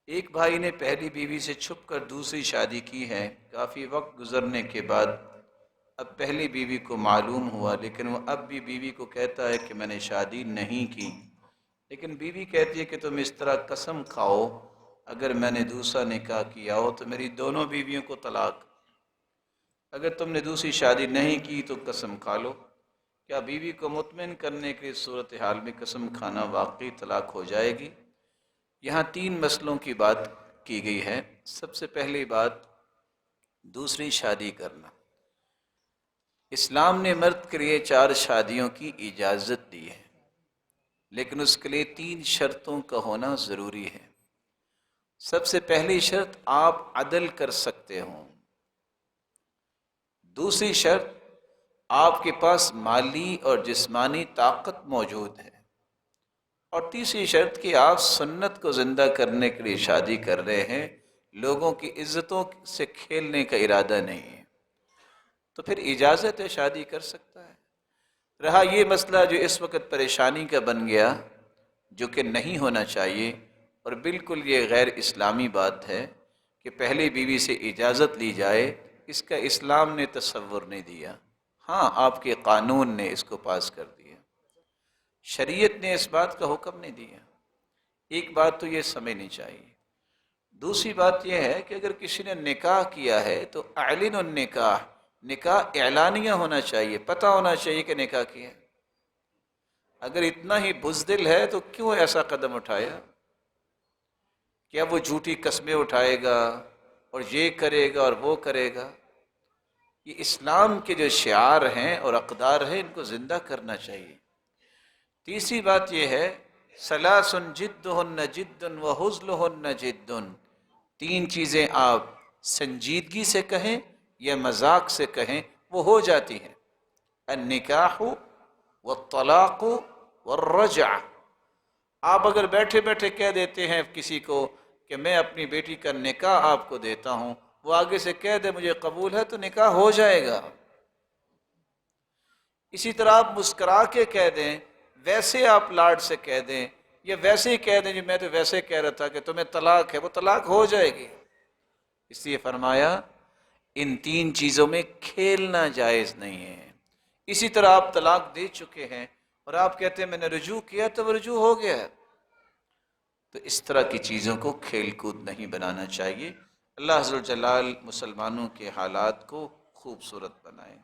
ایک بھائی نے پہلی بیوی سے چھپ کر دوسری شادی کی ہے۔ کافی وقت گزرنے کے بعد اب پہلی بیوی کو معلوم ہوا، لیکن وہ اب بھی بیوی کو کہتا ہے کہ میں نے شادی نہیں کی۔ لیکن بیوی کہتی ہے کہ تم اس طرح قسم کھاؤ اگر میں نے دوسرا نکاح کیا ہو تو میری دونوں بیویوں کو طلاق، اگر تم نے دوسری شادی نہیں کی تو قسم کھا لو۔ کیا بیوی کو مطمئن کرنے کے صورتحال میں قسم کھانا واقعی طلاق ہو جائے گی؟ یہاں تین مسئلوں کی بات کی گئی ہے۔ سب سے پہلی بات، دوسری شادی کرنا۔ اسلام نے مرد کے لیے 4 شادیوں کی اجازت دی ہے، لیکن اس کے لیے 3 شرطوں کا ہونا ضروری ہے۔ سب سے پہلی شرط، آپ عدل کر سکتے ہوں۔ دوسری شرط، آپ کے پاس مالی اور جسمانی طاقت موجود ہے۔ اور تیسری شرط کہ آپ سنت کو زندہ کرنے کے لیے شادی کر رہے ہیں، لوگوں کی عزتوں سے کھیلنے کا ارادہ نہیں ہے، تو پھر اجازت ہے، شادی کر سکتا ہے۔ رہا یہ مسئلہ جو اس وقت پریشانی کا بن گیا، جو کہ نہیں ہونا چاہیے اور بالکل یہ غیر اسلامی بات ہے کہ پہلی بیوی سے اجازت لی جائے، اس کا اسلام نے تصور نہیں دیا۔ ہاں، آپ کے قانون نے اس کو پاس کر دیا، شریعت نے اس بات کا حکم نہیں دیا۔ ایک بات تو یہ سمجھنی چاہیے۔ دوسری بات یہ ہے کہ اگر کسی نے نکاح کیا ہے تو اعلن النکاح، نکاح اعلانیہ ہونا چاہیے، پتہ ہونا چاہیے کہ نکاح کیا ہے۔ اگر اتنا ہی بزدل ہے تو کیوں ایسا قدم اٹھایا؟ کیا وہ جھوٹی قسمیں اٹھائے گا اور یہ کرے گا اور وہ کرے گا؟ یہ اسلام کے جو شعار ہیں اور اقدار ہیں، ان کو زندہ کرنا چاہیے۔ تیسری بات یہ ہے، ثلاث جدہن جد وہزلہن جد۔ 3 چیزیں آپ سنجیدگی سے کہیں یا مذاق سے کہیں، وہ ہو جاتی ہیں۔ النکاح والطلاق والرجع۔ آپ اگر بیٹھے بیٹھے کہہ دیتے ہیں کسی کو کہ میں اپنی بیٹی کا نکاح آپ کو دیتا ہوں، وہ آگے سے کہہ دے مجھے قبول ہے، تو نکاح ہو جائے گا۔ اسی طرح آپ مسکرا کے کہہ دیں، ویسے آپ لاڈ سے کہہ دیں، یا ویسے ہی کہہ دیں جو میں تو ویسے کہہ رہا تھا کہ تمہیں طلاق ہے، وہ طلاق ہو جائے گی۔ اس لیے فرمایا ان 3 چیزوں میں کھیلنا جائز نہیں ہے۔ اسی طرح آپ طلاق دے چکے ہیں اور آپ کہتے ہیں میں نے رجوع کیا، تو وہ رجوع ہو گیا۔ تو اس طرح کی چیزوں کو کھیل کود نہیں بنانا چاہیے۔ اللہ عز و جلال مسلمانوں کے حالات کو خوبصورت بنائے۔